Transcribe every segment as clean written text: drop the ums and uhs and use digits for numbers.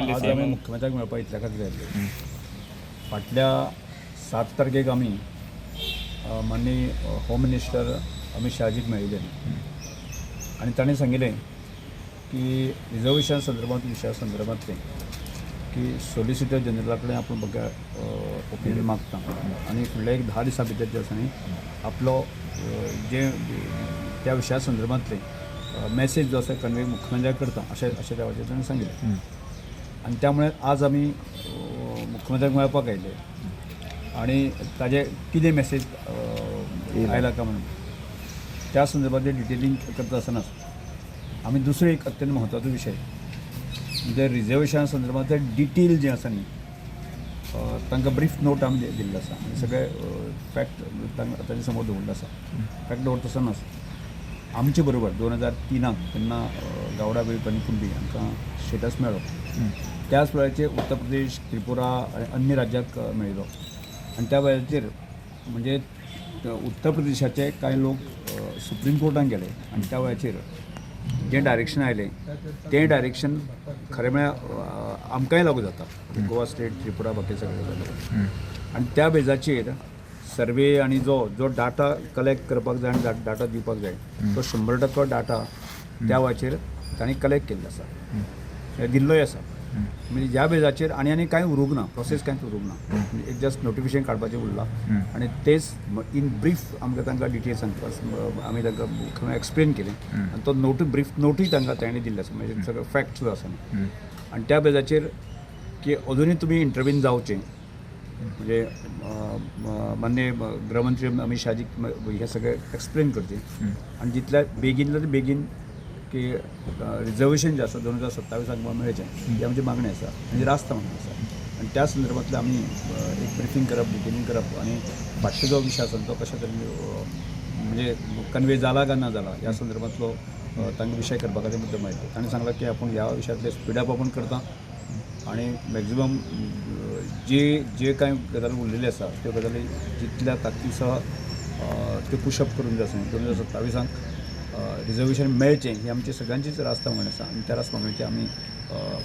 आज आम्ही मुख्यमंत्र्यांक मेळपाक इतल्या खातीर आयिल्ले. फाटल्या 7 तारखेक आमी माननीय होम मिनिस्टर अमित शाहजीक मेळिल्ले आनी ताणें सांगिल्लें की रिजर्वेशन विशया संदर्भांतलें की सॉलिसिटर जनरला कडेन आपूण बघा ओपिनियन मागता आनी फुडल्या एक 10 दिसां भितर जे आसा न्ही आपलो जे त्या विशया संदर्भांतलें मॅसेज जो आसा कन्वे मुख्यमंत्र्याक करता अशें त्या वटेन ताणें सांगिल्लें. आणि त्यामुळे आज आम्ही मुख्यमंत्र्यांक मेळपाक आयिल्ले आणि ताजे कितें मॅसेज आयला काय म्हणून त्या संदर्भातले डिटेलिंग करता आसतना आमी दुसरो एक अत्यंत म्हत्वाचो विशय म्हणजे रिजर्वेशना संदर्भांतले डिटेल जे आसा न्ही तांकां ब्रीफ नोट आमी दिल्लो आसा आनी सगळे फॅक्ट तांचे समोर दवरल्लो आसा. फॅक्ट दवरता आसतना आमचे बरोबर 2003 तेन्ना गावडा बेळपणी कुंबी हांकां स्टेटस मेळ्ळो. त्याच वेळाचेर उत्तर प्रदेश, त्रिपुरा आनी अन्य राज्याक मेळिल्लो आनी त्या वेळाचेर म्हणजे उत्तर प्रदेशाचे कांय लोक सुप्रीम कोर्टान गेले आनी त्या वेळाचेर जें डायरेक्शन आयलें तें डायरेक्शन खरें म्हळ्यार आमकांय लागू जाता. गोवा स्टेट, त्रिपुरा बाकी सगळे जाले आनी त्या बेजाचेर सर्वे आनी जो डाटा कलेक्ट करपाक जाय आनी डाटा दिवपाक जाय तो 100% डाटा त्या वेळाचेर तांणी कलेक्ट केल्लो आसा, दिल्लोय आसा. म्हणजे ह्या बेजाचेर आनी कांय उरूंक ना, प्रोसेस कांयच उरूंक ना. म्हणजे एक जस्ट नोटिफिकेशन काडपाचें उरलां आनी तेच इन ब्रीफ आमकां तांकां डिटेल सांगपाक आमी तांकां एक्सप्लेन केलें आनी तो ब्रीफ नोटूय तांकां ताणें दिल्लो आसा. म्हणजे सगळो फॅक्ट सुद्दां आसा आनी त्या बेजाचेर की अजुनूय तुमी इंटरव्हीन जावचें म्हणजे माननीय गृहमंत्री अमित शाहजीक हे सगळें एक्सप्लेन करचें आनी जितल्या बेगीन की रिजर्वेशन जे आसा 2027 आमकां मेळचें ही आमची मागणी आसा, म्हणजे रास्त मागणी आसा. आनी त्या संदर्भांतलें आमी एक ब्रिफींग करप, डिटेलिंग करप आनी फाटलो जो विशय आसा तो कशा तरेन म्हणजे कन्वे जाला काय ना जाला ह्या संदर्भांतलो तांकां विशय करपा खातीर मुद्दम आयिल्लो. ताणें सांगलां की आपूण ह्या विशयांतले स्पीडअप आपूण करता आनी मॅक्झिमम जे कांय गजाली उरलेल्यो आसा त्यो गजाली जितल्या ताकती सह त्यो पुशअप करून जे आसा 2027 रिजर्वेशन मेळचें ही आमची सगळ्यांचीच रास्त मागणी आसा आनी त्या रास्त मागणीचे आमी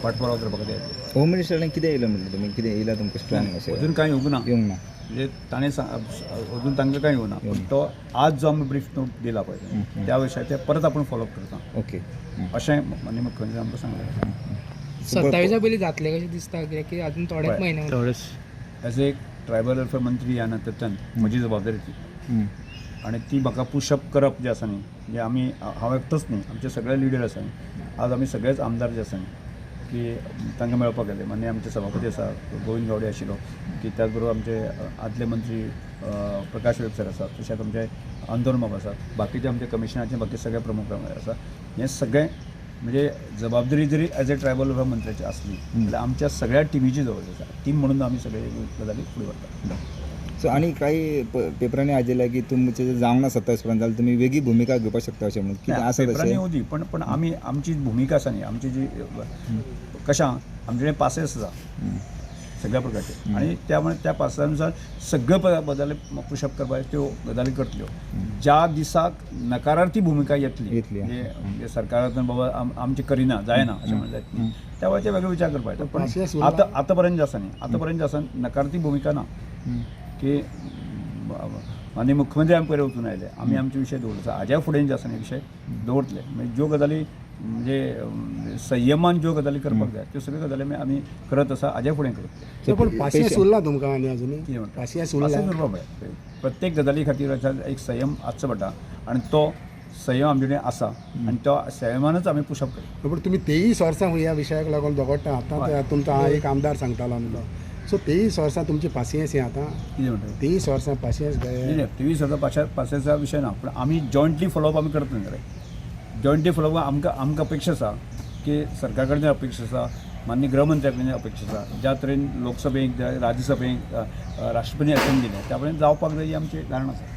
पाठपुरावा करपा खातीर आयिल्ले. होम मिनिस्टरान कितें येयलें म्हणलें तुमी, कितें येयलां तुमकां स्ट्रॉंग अशें? अजून कांय येवंक ना. म्हणजे ताणें अजून तांकां कांय येवना पूण तो आज जो आमी ब्रीफ नोट दिला पळय त्या विशयाचेर परत आपूण फॉलोअप करता. ओके अशें माननीय मुख्यमंत्री आमकां सांगलें. 27 पयलीं जातलें कशें दिसता कित्याक की अजून थोडेच म्हयने एज एक ट्रायबल वेलफेअर मंत्री ह्या नात्यान म्हजी जबाबदारी ती आणि ती म्हाका पुशअप करप जे आसा न्ही म्हणजे आमी हांव एकटोच न्ही आमचे सगळे लिडर आसा आज आमी सगळेच आमदार जे आसा की तांकां मेळपाक गेले. मान्य आमचे सभापती आसा गोविंद गावडे आशिल्लो की त्याच बरोबर आमचे आदले मंत्री प्रकाश वेब सर आसात, तशेंच आमचे आंदोलन बाब आसात, बाकीचे आमचे कमिशनाचे बाकी सगळे प्रमुख आसा. हे सगळे म्हणजे जबाबदारी जरी एज ए ट्रायबल वेलफेअर मंत्र्याची असली जाल्यार आमच्या सगळ्या टिमीची जबाबदारी आसा. टीम म्हणून आमी सगळे गजाली फुडें व्हरता. सो आणि काही पेपरांनी आयिल्लें की तुमचें जें जावंक ना 27 पर्यंत जाल्यार तुमी वेगळी भुमिका घेवपाक शकता अशें म्हणून कितें आसा पेपरांनी येवं दी पण आमी आमची भुमिका आसा न्ही आमची जी कशा आमचे पासेस आसा सगळ्या प्रकारचे आणि त्यामुळे त्या पासानुसार सगळे बदल पुशअप करपाक त्यो गजाली करतल्यो. ज्या दिसाक नकारार्थी भूमिका येतली म्हणजे सरकारांतल्यान बाबा आमचे करिना जायना अशें म्हणलें त्या वेळाचेर वेगळो विचार करपाक येता. पण आतां पर्यंत जे आसा न्ही आतां पर्यंत जे आसा नकारार्थी भूमिका ना की माननीय मुख्यमंत्री आमी पयर वचून आयले आमी आमचे विशय दवरलो आसा. हाज्या फुडें जे आसा न्ही विशय दवरतले म्हणजे ज्यो गजाली म्हणजे संयमान ज्यो गजाली करपाक जाय त्यो सगळ्यो गजाली आमी करत आसा हाज्या फुडें करतले. पण पासियेंस उरला तुमकां आनी अजुनूय कितें म्हणटा पासियेंस उरला पळय प्रत्येक गजाली खातीर एक संयम आसचो पडटा आणि तो संयम आमचे कडेन आसा आनी तो संयमानूच आमी पुशअप करता. पण तुम्ही 23 वर्सां ह्या विशयाक लागून झगडटा. आतां तुमचो हांव एक आमदार सांगतालो न्हू सो 23 वर्सां तुमची पासियेंस हें आतां कितें म्हणटा 23 वर्सां पासियेंस नाही 23 वर्सां पासियेंसा विशय ना पण आमी जॉयंटली फॉलोअप आमी करता न्ही जॉयंटली फॉलोअप आमकां अपेक्षा आसा की सरकार कडल्यान अपेक्षा आसा माननीय गृहमंत्र्या कडल्यान अपेक्षा आसा ज्या तरेन लोकसभेक राज्यसभेक राष्ट्रपती असेंब्लीन त्या पर्यंत जावपाक जाय ही आमची धारणा आसा.